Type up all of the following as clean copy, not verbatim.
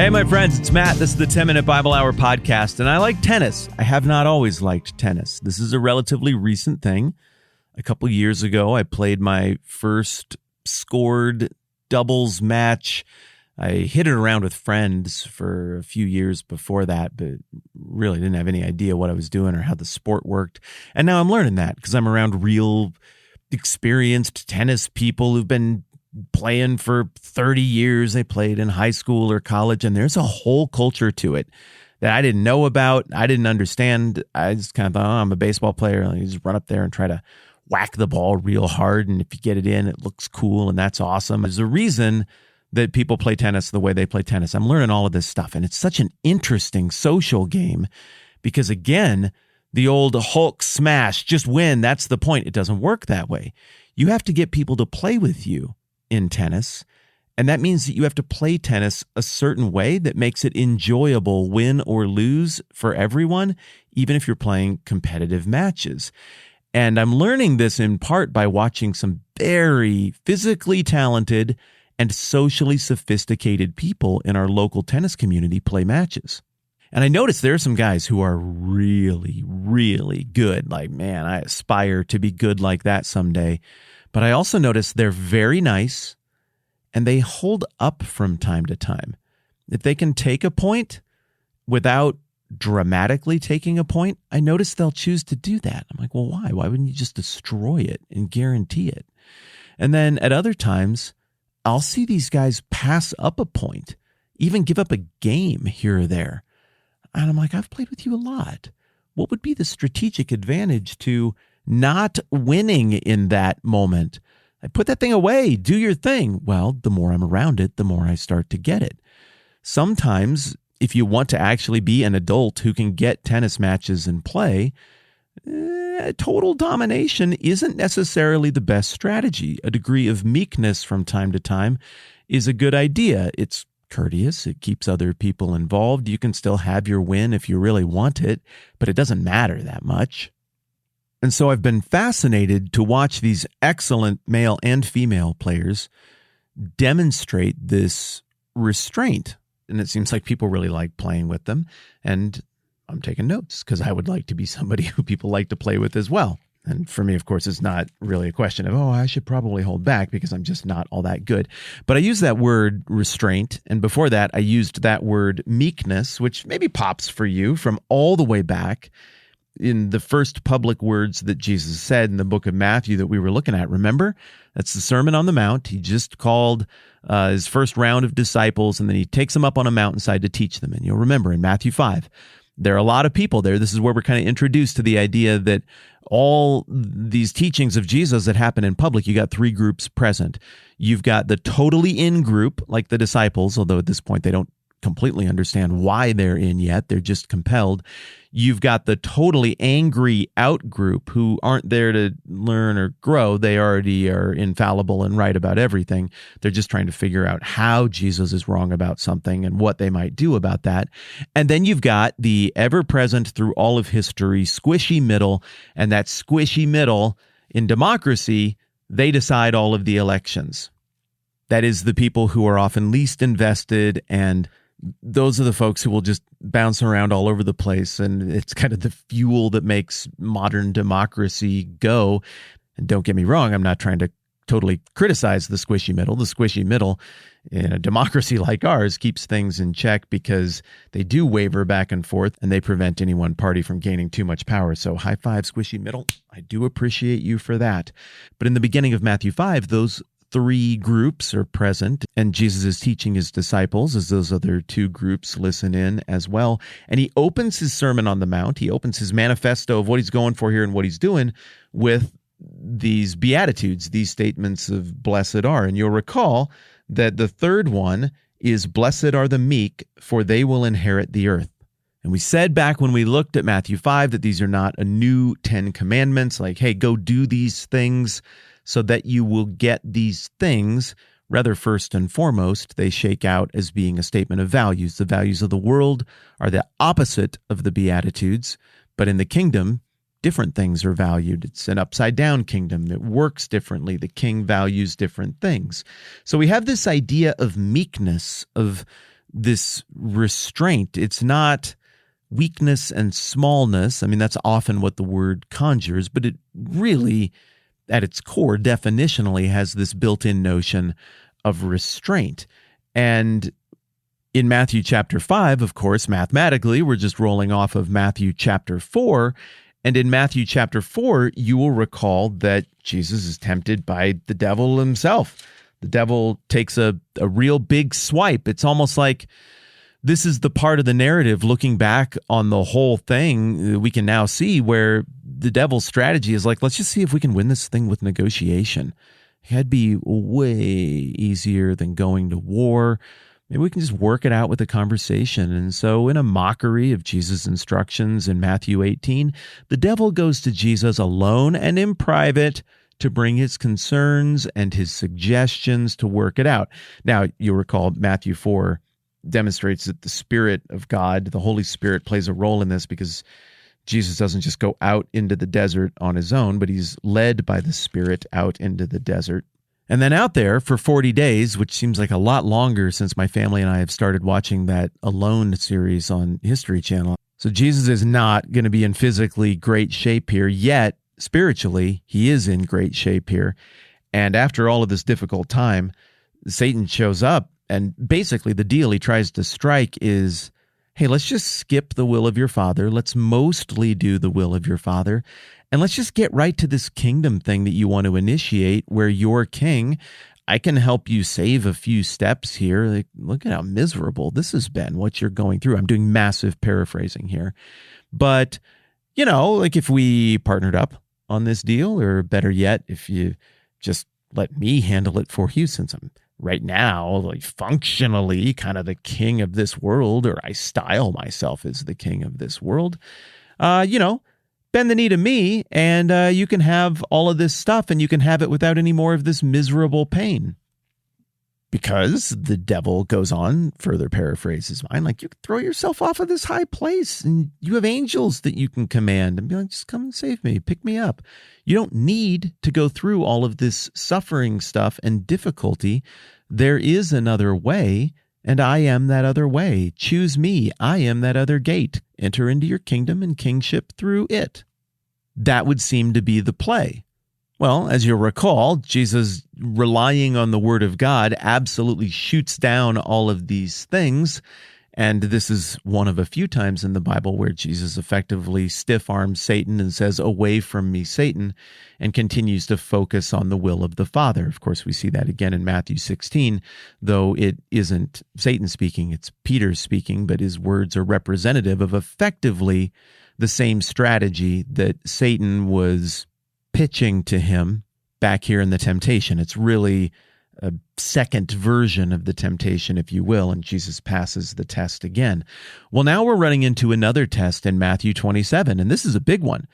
Hey, my friends, it's Matt. This is the 10-Minute Bible Hour podcast, and I like tennis. I have not always liked tennis. This is a relatively recent thing. A couple years ago, I played my first scored doubles match. I hit it around with friends for a few years before that, but really didn't have any idea what I was doing or how the sport worked. And now I'm learning that because I'm around real experienced tennis people who've been playing for 30 years. They played in high school or college, and there's a whole culture to it that I didn't know about. I didn't understand. I just kind of thought, I'm a baseball player. You just run up there and try to whack the ball real hard, and if you get it in, it looks cool, and that's awesome. There's a reason that people play tennis the way they play tennis. I'm learning all of this stuff, and it's such an interesting social game because, again, the old Hulk smash, just win, that's the point. It doesn't work that way. You have to get people to play with you in tennis, and that means that you have to play tennis a certain way that makes it enjoyable, win or lose, for everyone, even if you're playing competitive matches. And I'm learning this in part by watching some very physically talented and socially sophisticated people in our local tennis community play matches. And I noticed there are some guys who are really, really good. Like, man, I aspire to be good like that someday. But I also noticed they're very nice and they hold up from time to time. If they can take a point without dramatically taking a point, I notice they'll choose to do that. I'm like, well, why? Why wouldn't you just destroy it and guarantee it? And then at other times, I'll see these guys pass up a point, even give up a game here or there. And I'm like, I've played with you a lot. What would be the strategic advantage to not winning in that moment? I put that thing away, do your thing. Well, the more I'm around it, the more I start to get it. Sometimes, if you want to actually be an adult who can get tennis matches and play, total domination isn't necessarily the best strategy. A degree of meekness from time to time is a good idea. It's courteous. It keeps other people involved. You can still have your win if you really want it, but it doesn't matter that much. And so I've been fascinated to watch these excellent male and female players demonstrate this restraint. And it seems like people really like playing with them. And I'm taking notes because I would like to be somebody who people like to play with as well. And for me, of course, it's not really a question of, I should probably hold back because I'm just not all that good. But I use that word restraint. And before that, I used that word meekness, which maybe pops for you from all the way back in the first public words that Jesus said in the book of Matthew that we were looking at. Remember? That's the Sermon on the Mount. He just called his first round of disciples, and then he takes them up on a mountainside to teach them. And you'll remember in Matthew 5, there are a lot of people there. This is where we're kind of introduced to the idea that all these teachings of Jesus that happen in public, you got three groups present. You've got the totally in group, like the disciples, although at this point they don't completely understand why they're in yet. They're just compelled. You've got the totally angry out group who aren't there to learn or grow. They already are infallible and right about everything. They're just trying to figure out how Jesus is wrong about something and what they might do about that. And then you've got the ever-present through all of history squishy middle, and that squishy middle in democracy, they decide all of the elections. That is the people who are often least invested, and those are the folks who will just bounce around all over the place, and it's kind of the fuel that makes modern democracy go. And don't get me wrong, I'm not trying to totally criticize the squishy middle. The squishy middle in a democracy like ours keeps things in check because they do waver back and forth, and they prevent any one party from gaining too much power. So high five, squishy middle. I do appreciate you for that. But in the beginning of Matthew 5, those three groups are present, and Jesus is teaching his disciples as those other two groups listen in as well. And he opens his Sermon on the Mount. He opens his manifesto of what he's going for here and what he's doing with these Beatitudes, these statements of blessed are. And you'll recall that the third one is blessed are the meek, for they will inherit the earth. And we said back when we looked at Matthew 5 that these are not a new 10 commandments, like, hey, go do these things so that you will get these things. Rather, first and foremost, they shake out as being a statement of values. The values of the world are the opposite of the Beatitudes, but in the kingdom, different things are valued. It's an upside-down kingdom that works differently. The king values different things. So we have this idea of meekness, of this restraint. It's not weakness and smallness. I mean, that's often what the word conjures, but it really, at its core, definitionally has this built-in notion of restraint. And in Matthew chapter 5, of course, mathematically, we're just rolling off of Matthew chapter 4. And in Matthew chapter 4, you will recall that Jesus is tempted by the devil himself. The devil takes a real big swipe. It's almost like this is the part of the narrative, looking back on the whole thing, we can now see where the devil's strategy is like, let's just see if we can win this thing with negotiation. It'd be way easier than going to war. Maybe we can just work it out with a conversation. And so in a mockery of Jesus' instructions in Matthew 18, the devil goes to Jesus alone and in private to bring his concerns and his suggestions to work it out. Now, you'll recall Matthew 4 demonstrates that the Spirit of God, the Holy Spirit, plays a role in this because Jesus doesn't just go out into the desert on his own, but he's led by the Spirit out into the desert. And then out there for 40 days, which seems like a lot longer since my family and I have started watching that Alone series on History Channel. So Jesus is not going to be in physically great shape here, yet spiritually, he is in great shape here. And after all of this difficult time, Satan shows up. And basically the deal he tries to strike is, hey, let's just skip the will of your father. Let's mostly do the will of your father. And let's just get right to this kingdom thing that you want to initiate where you're king. I can help you save a few steps here. Like, look at how miserable this has been, what you're going through. I'm doing massive paraphrasing here. But, you know, like if we partnered up on this deal, or better yet, if you just let me handle it for you, since I'm right now, like functionally kind of the king of this world, or I style myself as the king of this world, bend the knee to me and you can have all of this stuff and you can have it without any more of this miserable pain. Because the devil goes on, further paraphrases mine, like you can throw yourself off of this high place and you have angels that you can command and be like, just come and save me, pick me up. You don't need to go through all of this suffering stuff and difficulty. There is another way, and I am that other way. Choose me. I am that other gate. Enter into your kingdom and kingship through it. That would seem to be the play. Well, as you'll recall, Jesus, relying on the word of God, absolutely shoots down all of these things. And this is one of a few times in the Bible where Jesus effectively stiff-arms Satan and says, away from me, Satan, and continues to focus on the will of the Father. Of course, we see that again in Matthew 16, though it isn't Satan speaking, it's Peter speaking, but his words are representative of effectively the same strategy that Satan was pitching to him back here in the temptation. It's really a second version of the temptation, if you will, and Jesus passes the test again. Well, now we're running into another test in Matthew 27, and this is a big one.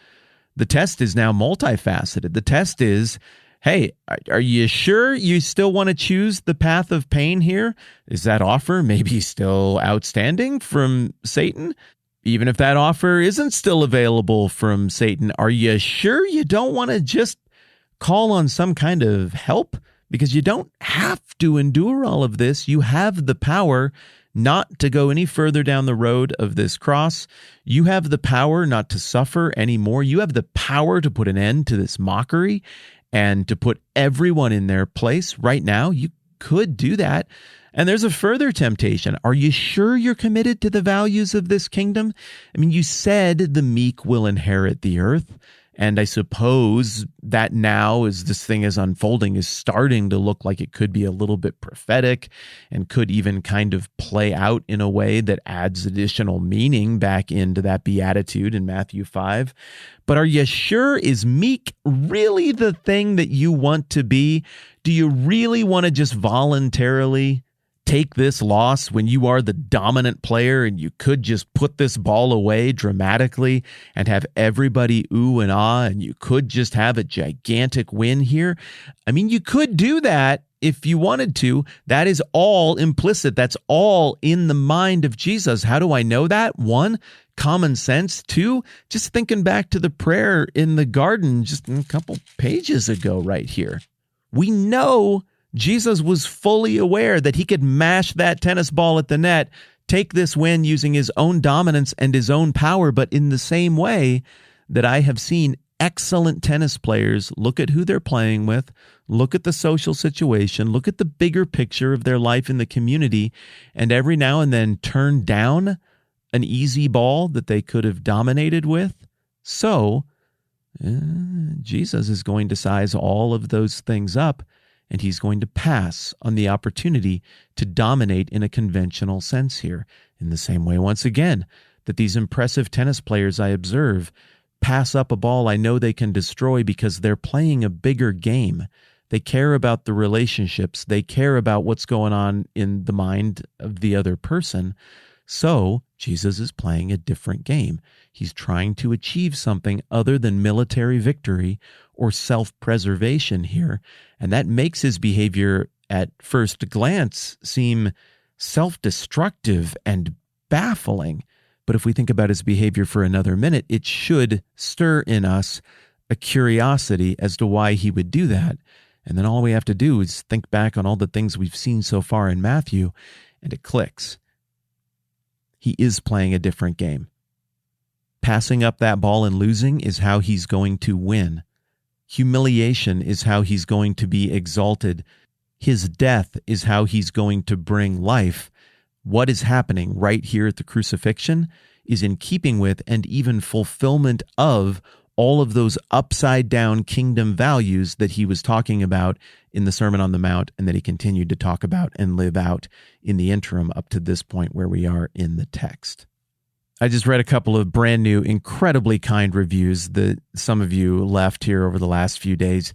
The test is now multifaceted. The test is, hey, are you sure you still want to choose the path of pain here? Is that offer maybe still outstanding from Satan? Even if that offer isn't still available from Satan, are you sure you don't want to just call on some kind of help? Because you don't have to endure all of this. You have the power not to go any further down the road of this cross. You have the power not to suffer anymore. You have the power to put an end to this mockery and to put everyone in their place right now. You could do that. And there's a further temptation. Are you sure you're committed to the values of this kingdom? I mean, you said the meek will inherit the earth. And I suppose that now, as this thing is unfolding, is starting to look like it could be a little bit prophetic and could even kind of play out in a way that adds additional meaning back into that beatitude in Matthew 5. But are you sure? Is meek really the thing that you want to be? Do you really want to just voluntarily take this loss when you are the dominant player and you could just put this ball away dramatically and have everybody ooh and ah, and you could just have a gigantic win here? I mean, you could do that if you wanted to. That is all implicit. That's all in the mind of Jesus. How do I know that? One, common sense. Two, just thinking back to the prayer in the garden just a couple pages ago right here. We know Jesus was fully aware that he could mash that tennis ball at the net, take this win using his own dominance and his own power, but in the same way that I have seen excellent tennis players look at who they're playing with, look at the social situation, look at the bigger picture of their life in the community, and every now and then turn down an easy ball that they could have dominated with. So Jesus is going to size all of those things up, and he's going to pass on the opportunity to dominate in a conventional sense here. In the same way, once again, that these impressive tennis players I observe pass up a ball I know they can destroy because they're playing a bigger game. They care about the relationships. They care about what's going on in the mind of the other person. So Jesus is playing a different game. He's trying to achieve something other than military victory or self-preservation here. And that makes his behavior at first glance seem self-destructive and baffling. But if we think about his behavior for another minute, it should stir in us a curiosity as to why he would do that. And then all we have to do is think back on all the things we've seen so far in Matthew, and it clicks. He is playing a different game. Passing up that ball and losing is how he's going to win. Humiliation is how he's going to be exalted. His death is how he's going to bring life. What is happening right here at the crucifixion is in keeping with and even fulfillment of all of those upside-down kingdom values that he was talking about in the Sermon on the Mount and that he continued to talk about and live out in the interim up to this point where we are in the text. I just read a couple of brand new, incredibly kind reviews that some of you left here over the last few days.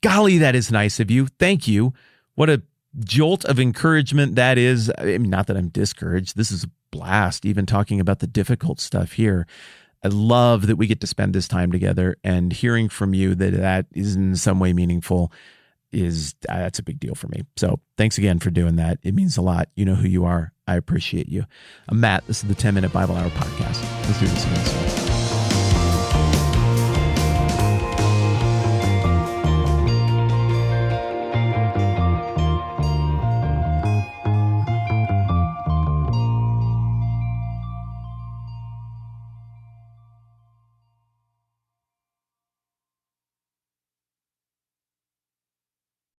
Golly, that is nice of you. Thank you. What a jolt of encouragement that is. I mean, not that I'm discouraged. This is a blast, even talking about the difficult stuff here. I love that we get to spend this time together, and hearing from you that is in some way meaningful that's a big deal for me. So thanks again for doing that. It means a lot. You know who you are. I appreciate you. I'm Matt. This is the 10-Minute Bible Hour Podcast. Let's do this again soon.